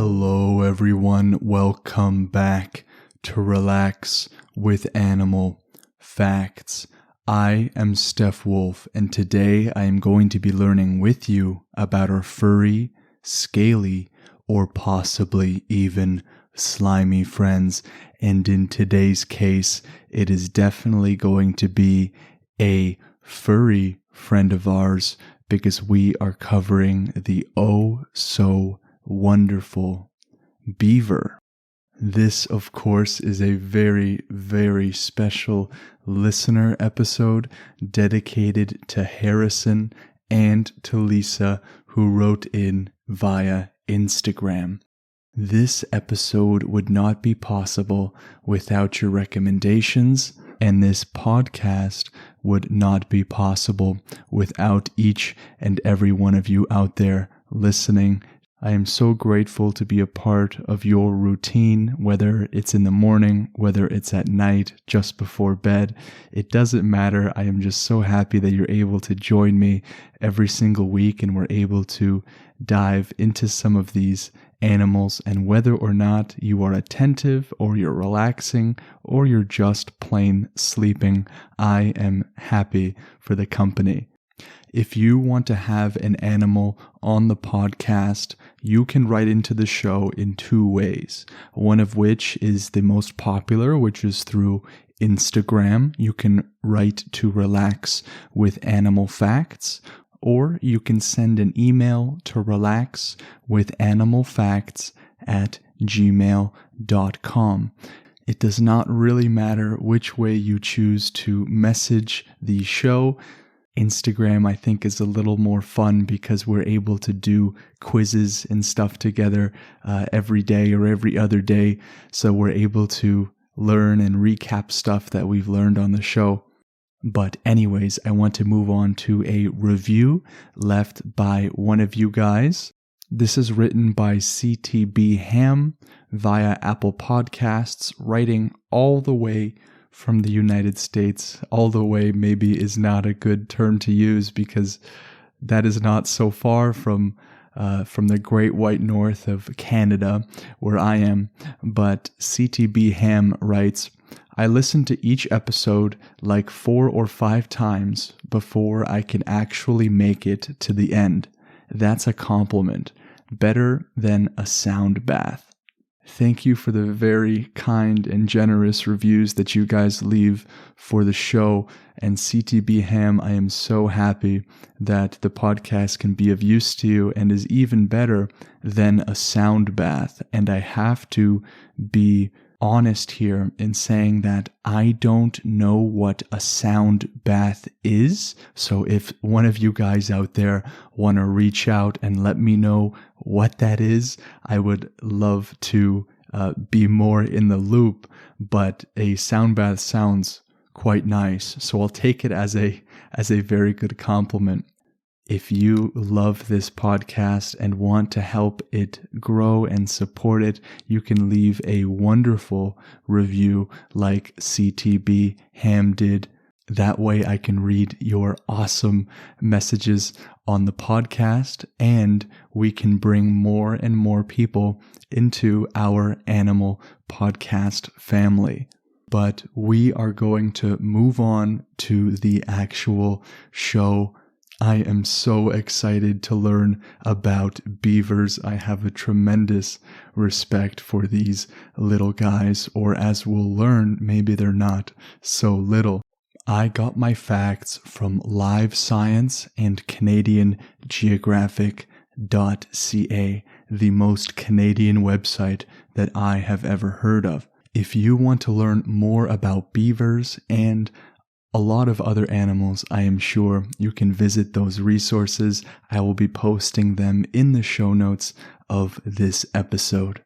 Hello everyone, welcome back to Relax with Animal Facts. I am Steph Wolf, and today I am going to be learning with you about our furry, scaly, or possibly even slimy friends. And in today's case, it is definitely going to be a furry friend of ours because we are covering the so wonderful Beaver. This, of course, is a very, very special listener episode dedicated to Harrison and to Lisa, who wrote in via Instagram. This episode would not be possible without your recommendations, and this podcast would not be possible without each and every one of you out there listening. I am so grateful to be a part of your routine, whether it's in the morning, whether it's at night, just before bed. It doesn't matter. I am just so happy that you're able to join me every single week and we're able to dive into some of these animals. And whether or not you are attentive or you're relaxing or you're just plain sleeping, I am happy for the company. If you want to have an animal on the podcast, you can write into the show in two ways. One of which is the most popular, which is through Instagram. You can write to Relax with Animal Facts, or you can send an email to relaxwithanimалfacts@gmail.com. It does not really matter which way you choose to message the show. Instagram, I think, is a little more fun because we're able to do quizzes and stuff together every day or every other day. So we're able to learn and recap stuff that we've learned on the show. But anyways, I want to move on to a review left by one of you guys. This is written by CTB Ham via Apple Podcasts, writing all the way from the United States. All the way maybe is not a good term to use because that is not so far from the great white north of Canada where I am. But CTB Ham writes, I listen to each episode like 4 or 5 times before I can actually make it to the end. That's a compliment. Better than a sound bath. Thank you for the very kind and generous reviews that you guys leave for the show. And CTB Ham, I am so happy that the podcast can be of use to you and is even better than a sound bath. And I have to be honest here in saying that I don't know what a sound bath is. So if one of you guys out there want to reach out and let me know what that is, I would love to be more in the loop. But a sound bath sounds quite nice, so I'll take it as a very good compliment. If you love this podcast and want to help it grow and support it, you can leave a wonderful review like CTB Ham did. That way I can read your awesome messages on the podcast and we can bring more and more people into our animal podcast family. But we are going to move on to the actual show. I am so excited to learn about beavers. I have a tremendous respect for these little guys, or as we'll learn, maybe they're not so little. I got my facts from Live Science and Canadian Geographic.ca, the most Canadian website that I have ever heard of. If you want to learn more about beavers and a lot of other animals, I am sure you can visit those resources. I will be posting them in the show notes of this episode.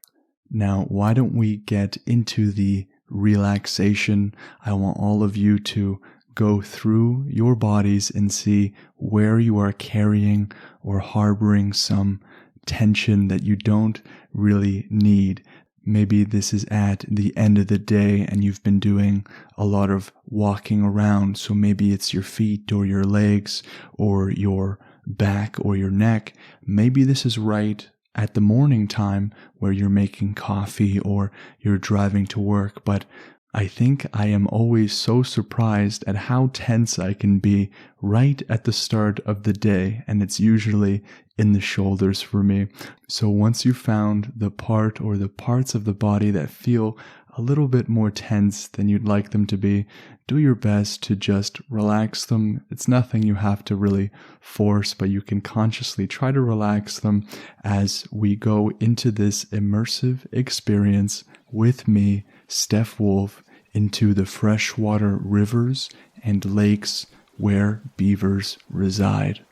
Now, why don't we get into the relaxation? I want all of you to go through your bodies and see where you are carrying or harboring some tension that you don't really need. Maybe this is at the end of the day and you've been doing a lot of walking around. So maybe it's your feet or your legs or your back or your neck. Maybe this is right at the morning time where you're making coffee or you're driving to work, but I think I am always so surprised at how tense I can be right at the start of the day, and it's usually in the shoulders for me. So once you found the part or the parts of the body that feel a little bit more tense than you'd like them to be, do your best to just relax them. It's nothing you have to really force, but you can consciously try to relax them as we go into this immersive experience with me, Steph Wolf, into the freshwater rivers and lakes where beavers reside.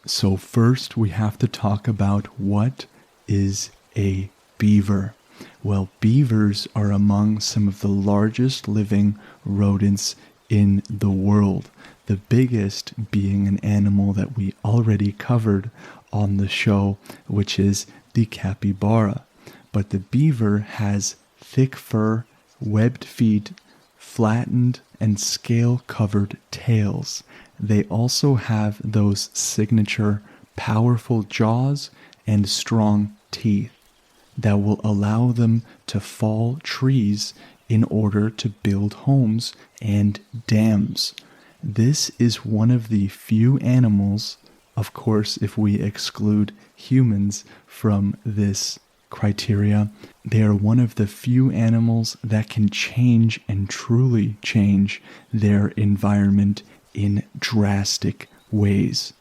So first we have to talk about what is a beaver. Well, beavers are among some of the largest living rodents in the world, the biggest being an animal that we already covered on the show, which is the capybara. But the beaver has thick fur, webbed feet, flattened and scale-covered tails. They also have those signature powerful jaws and strong teeth that will allow them to fall trees in order to build homes and dams. This is one of the few animals, of course, if we exclude humans from this criteria, they are one of the few animals that can change and truly change their environment in drastic ways.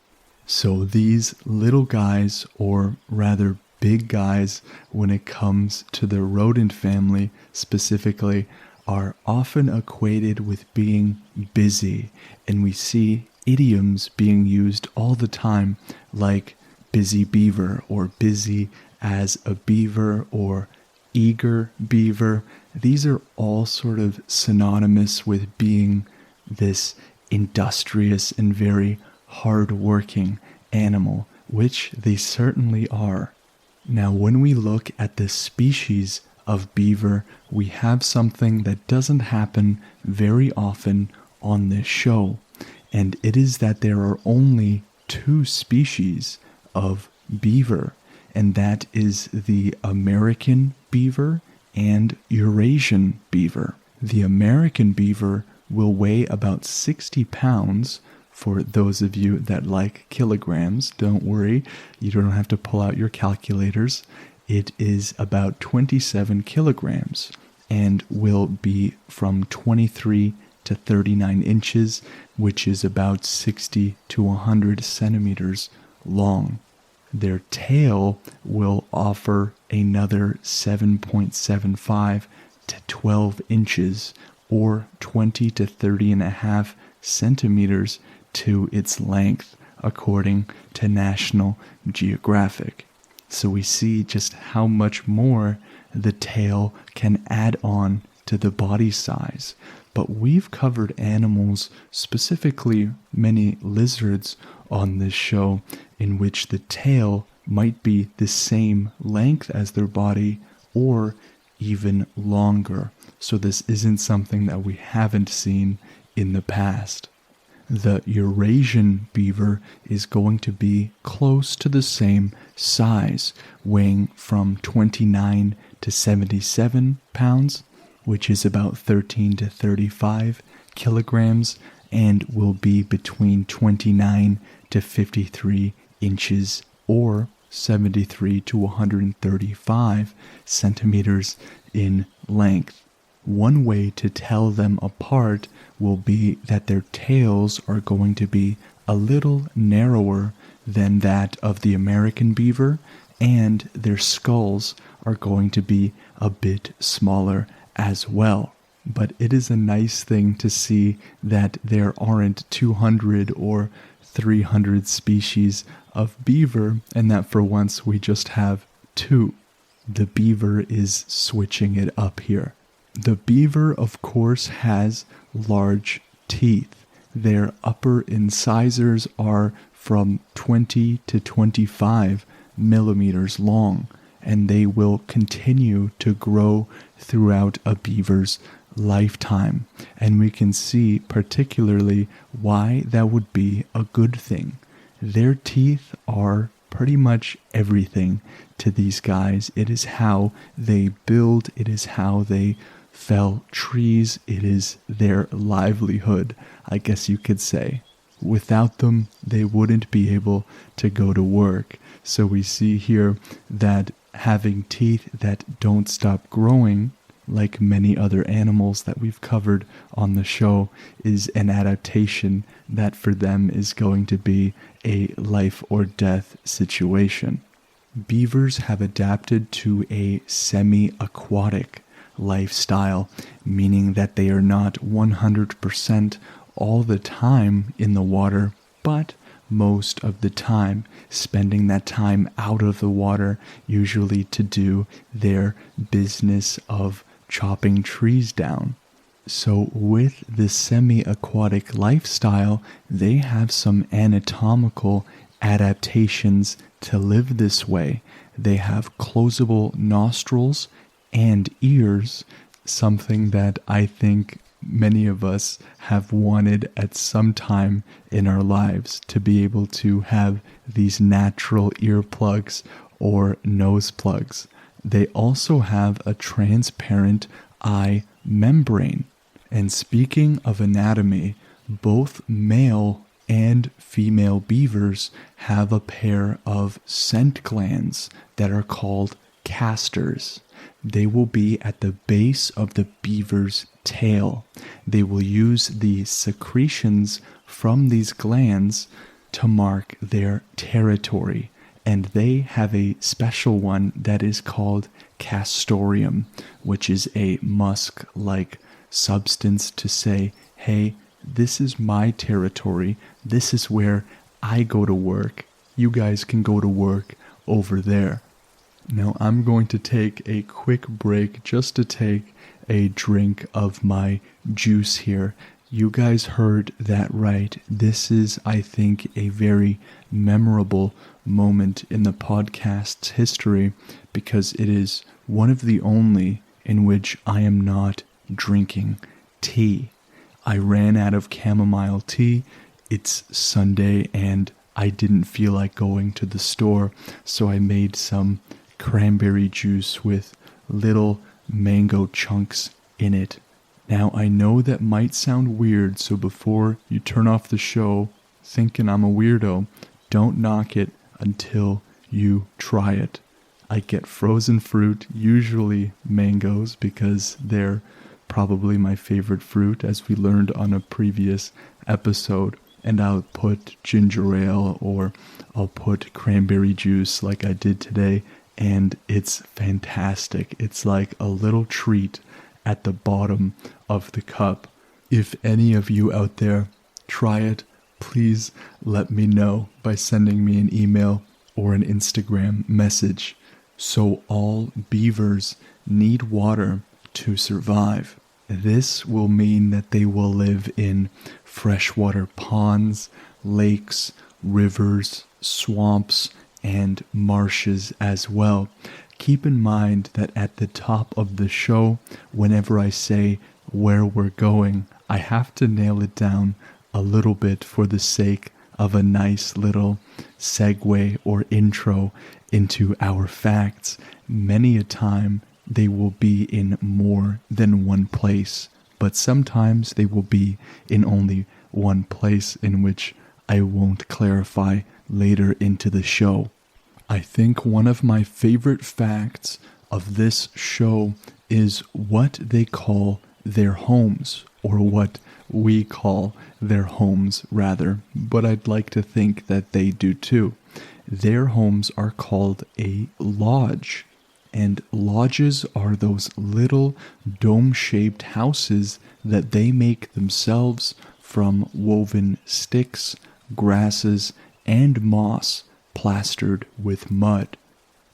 So these little guys, or rather big guys when it comes to the rodent family specifically, are often equated with being busy, and we see idioms being used all the time like busy beaver or busy as a beaver or eager beaver. These are all sort of synonymous with being this industrious and very hard-working animal, which they certainly are. Now, when we look at the species of beaver, we have something that doesn't happen very often on this show, and it is that there are only two species of beaver, and that is the American beaver and Eurasian beaver. The American beaver will weigh about 60 pounds. For those of you that like kilograms, don't worry, you don't have to pull out your calculators. It is about 27 kilograms and will be from 23 to 39 inches, which is about 60 to 100 centimeters long. Their tail will offer another 7.75 to 12 inches, or 20 to 30 and a half centimeters to its length, according to National Geographic. So we see just how much more the tail can add on to the body size. But we've covered animals, specifically many lizards, on this show in which the tail might be the same length as their body or even longer. So this isn't something that we haven't seen in the past. The Eurasian beaver is going to be close to the same size, weighing from 29 to 77 pounds, which is about 13 to 35 kilograms, and will be between 29 to 53 inches, or 73 to 135 centimeters in length. One way to tell them apart will be that their tails are going to be a little narrower than that of the American beaver, and their skulls are going to be a bit smaller as well. But it is a nice thing to see that there aren't 200 or 300 species of beaver, and that for once we just have two. The beaver is switching it up here. The beaver, of course, has large teeth. Their upper incisors are from 20 to 25 millimeters long, and they will continue to grow throughout a beaver's lifetime. And we can see particularly why that would be a good thing. Their teeth are pretty much everything to these guys. It is how they build. It is how they fell trees. It is their livelihood, I guess you could say. Without them, they wouldn't be able to go to work. So we see here that having teeth that don't stop growing, like many other animals that we've covered on the show, is an adaptation that for them is going to be a life or death situation. Beavers have adapted to a semi-aquatic lifestyle, meaning that they are not 100% all the time in the water, but most of the time, spending that time out of the water, usually to do their business of chopping trees down. So with this semi-aquatic lifestyle, they have some anatomical adaptations to live this way. They have closable nostrils and ears, something that I think many of us have wanted at some time in our lives, to be able to have these natural earplugs or nose plugs. They also have a transparent eye membrane. And speaking of anatomy, both male and female beavers have a pair of scent glands that are called casters. They will be at the base of the beaver's tail. They will use the secretions from these glands to mark their territory. And they have a special one that is called castoreum, which is a musk-like substance to say, hey, this is my territory. This is where I go to work. You guys can go to work over there. Now I'm going to take a quick break just to take a drink of my juice here. You guys heard that right. This is, I think, a very memorable moment in the podcast's history, because it is one of the only in which I am not drinking tea. I ran out of chamomile tea. It's Sunday and I didn't feel like going to the store, so I made some cranberry juice with little mango chunks in it. Now, I know that might sound weird, so before you turn off the show thinking I'm a weirdo, don't knock it until you try it. I get frozen fruit, usually mangoes, because they're probably my favorite fruit, as we learned on a previous episode. And I'll put ginger ale or I'll put cranberry juice like I did today, and it's fantastic. It's like a little treat at the bottom of the cup. If any of you out there try it, please let me know by sending me an email or an Instagram message. So all beavers need water to survive. This will mean that they will live in freshwater ponds, lakes, rivers, swamps, and marshes as well. Keep in mind that at the top of the show, whenever I say where we're going, I have to nail it down a little bit for the sake of a nice little segue or intro into our facts. Many a time they will be in more than one place, but sometimes they will be in only one place, in which I won't clarify later into the show. I think one of my favorite facts of this show is what they call their homes, or what we call their homes rather, but I'd like to think that they do too. Their homes are called a lodge, and lodges are those little dome-shaped houses that they make themselves from woven sticks, grasses, and moss plastered with mud.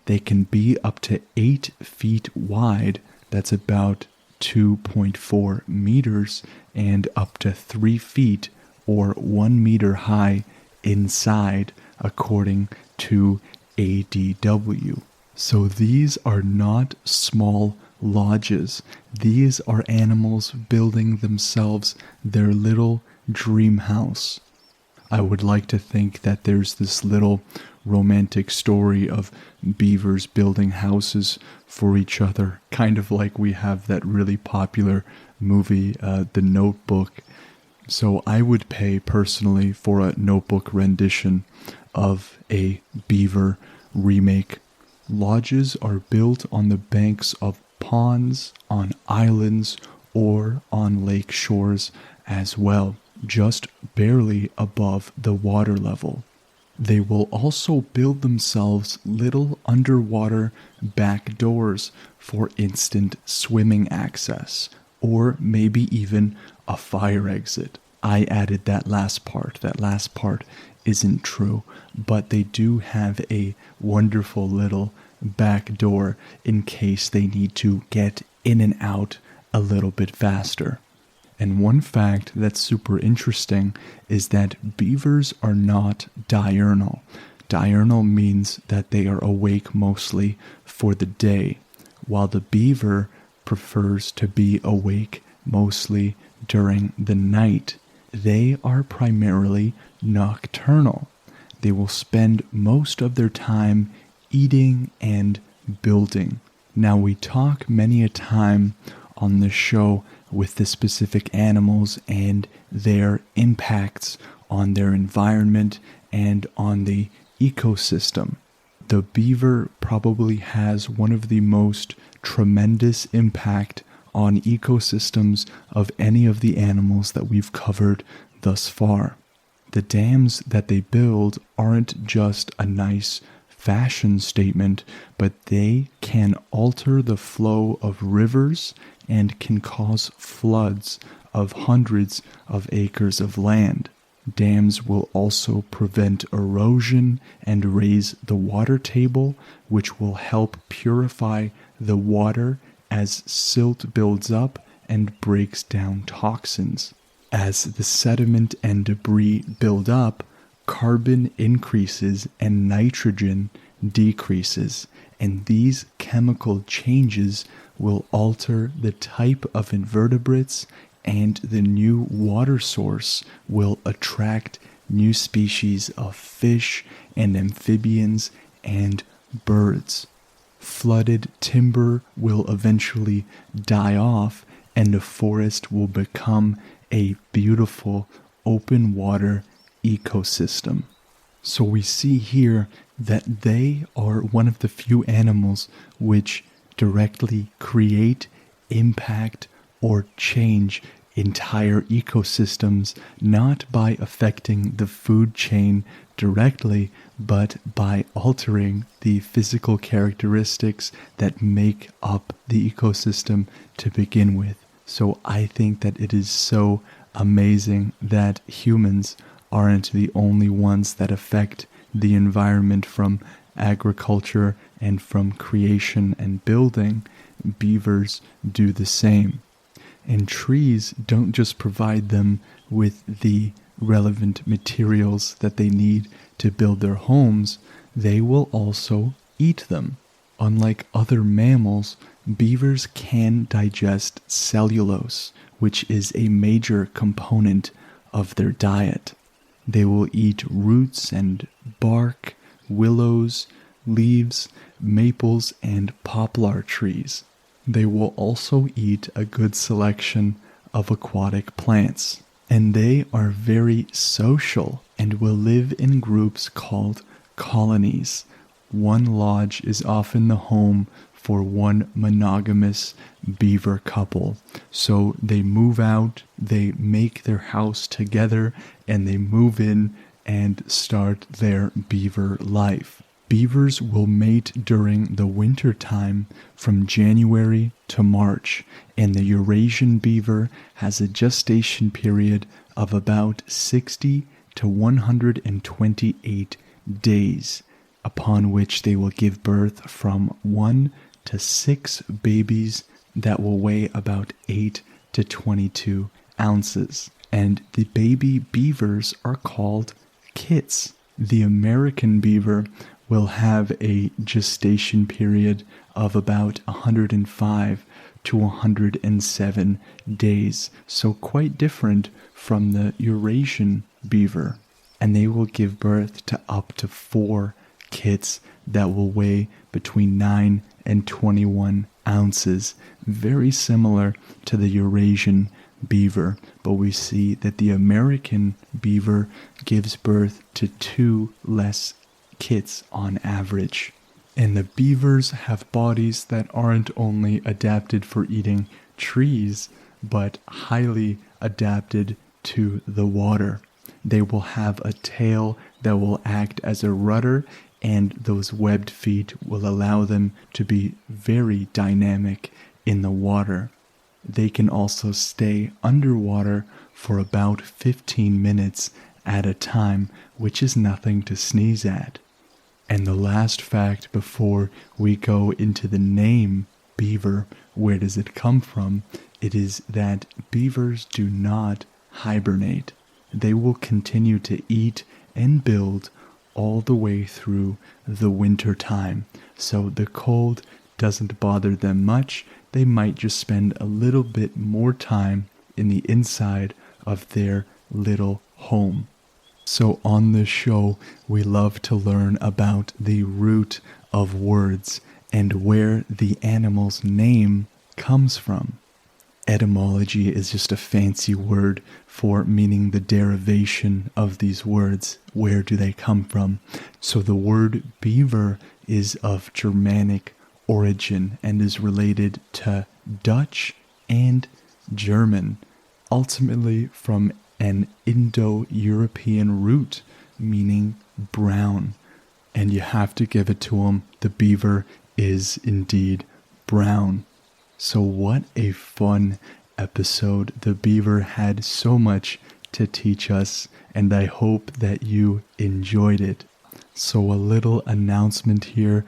They can be up to 8 feet wide, that's about 2.4 meters, and up to 3 feet or 1 meter high inside, according to ADW. So these are not small lodges. These are animals building themselves their little dream house. I would like to think that there's this little romantic story of beavers building houses for each other, kind of like we have that really popular movie, The Notebook. So I would pay personally for a Notebook rendition of a Beaver remake. Lodges are built on the banks of ponds, on islands, or on lake shores as well, just barely above the water level. They will also build themselves little underwater back doors for instant swimming access, or maybe even a fire exit. I added that last part. That last part isn't true, but they do have a wonderful little back door in case they need to get in and out a little bit faster. And one fact that's super interesting is that beavers are not diurnal. Diurnal means that they are awake mostly for the day, while the beaver prefers to be awake mostly during the night. They are primarily nocturnal. They will spend most of their time eating and building. Now, we talk many a time on this show with the specific animals and their impacts on their environment and on the ecosystem. The beaver probably has one of the most tremendous impact on ecosystems of any of the animals that we've covered thus far. The dams that they build aren't just a nice fashion statement, but they can alter the flow of rivers and can cause floods of hundreds of acres of land. Dams will also prevent erosion and raise the water table, which will help purify the water as silt builds up and breaks down toxins. As the sediment and debris build up, carbon increases and nitrogen decreases, and these chemical changes will alter the type of invertebrates, and the new water source will attract new species of fish and amphibians and birds. Flooded timber will eventually die off, and the forest will become a beautiful open water ecosystem. So we see here that they are one of the few animals which directly create, impact, or change entire ecosystems, not by affecting the food chain directly, but by altering the physical characteristics that make up the ecosystem to begin with. So I think that it is so amazing that humans aren't the only ones that affect the environment from agriculture and from creation and building. Beavers do the same. And trees don't just provide them with the relevant materials that they need to build their homes, they will also eat them. Unlike other mammals, beavers can digest cellulose, which is a major component of their diet. They will eat roots and bark, willows, leaves, maples, and poplar trees. They will also eat a good selection of aquatic plants. And they are very social and will live in groups called colonies. One lodge is often the home for one monogamous beaver couple. So they move out, they make their house together, and they move in and start their beaver life. Beavers will mate during the winter time from January to March, and the Eurasian beaver has a gestation period of about 60 to 128 days, upon which they will give birth from 1 to 6 babies that will weigh about 8 to 22 ounces. And the baby beavers are called kits. The American beaver will have a gestation period of about 105 to 107 days, so quite different from the Eurasian beaver. and they will give birth to up to 4 kits that will weigh between 9 and 21 ounces, very similar to the Eurasian beaver, but we see that the American beaver gives birth to 2 less kits on average. And the beavers have bodies that aren't only adapted for eating trees, but highly adapted to the water. They will have a tail that will act as a rudder, and those webbed feet will allow them to be very dynamic in the water. They can also stay underwater for about 15 minutes at a time, which is nothing to sneeze at. And the last fact before we go into the name beaver, where does it come from? It is that beavers do not hibernate. They will continue to eat and build all the way through the winter time. So the cold doesn't bother them much. They might just spend a little bit more time in the inside of their little home. So on this show, we love to learn about the root of words and where the animal's name comes from. Etymology is just a fancy word for meaning the derivation of these words. Where do they come from? So the word beaver is of Germanic origin and is related to Dutch and German, ultimately from an Indo-European root meaning brown. And you have to give it to them. The beaver is indeed brown. So what a fun episode. The beaver had so much to teach us, and I hope that you enjoyed it. So a little announcement here,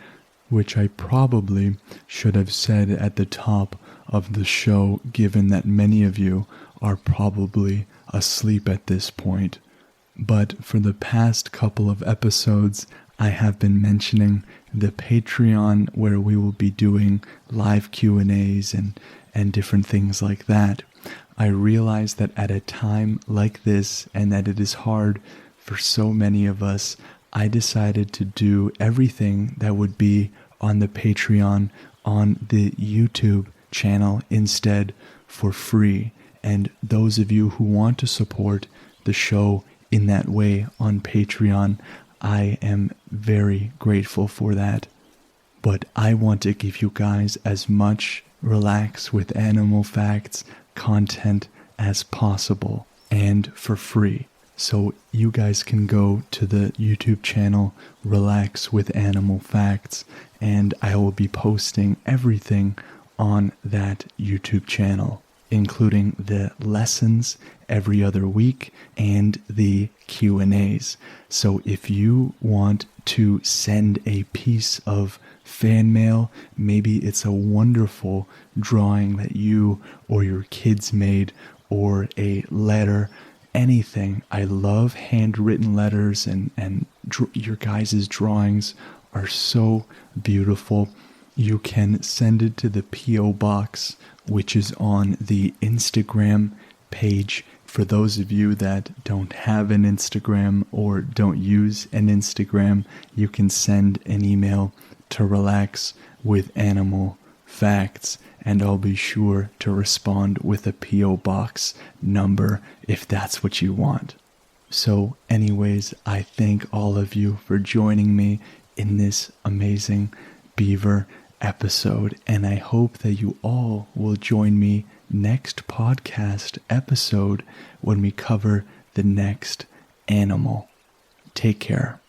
which I probably should have said at the top of the show, given that many of you are probably asleep at this point. But for the past couple of episodes, I have been mentioning the Patreon, where we will be doing live Q&As and different things like that. I realize that at a time like this, and that it is hard for so many of us, I decided to do everything that would be on the Patreon on the YouTube channel instead for free. And those of you who want to support the show in that way on Patreon, I am very grateful for that. But I want to give you guys as much Relax with Animal Facts content as possible and for free. So you guys can go to the YouTube channel Relax with Animal Facts, and I will be posting everything on that YouTube channel, including the lessons every other week and the Q&As. So if you want to send a piece of fan mail, maybe it's a wonderful drawing that you or your kids made, or a letter, anything. I love handwritten letters, and your guys' drawings are so beautiful. You can send it to the P.O. Box, which is on the Instagram page. For those of you that don't have an Instagram or don't use an Instagram, you can send an email to Relax with Animal Facts, and I'll be sure to respond with a P.O. Box number if that's what you want. So anyways, I thank all of you for joining me in this amazing beaver episode, and I hope that you all will join me next podcast episode when we cover the next animal. Take care.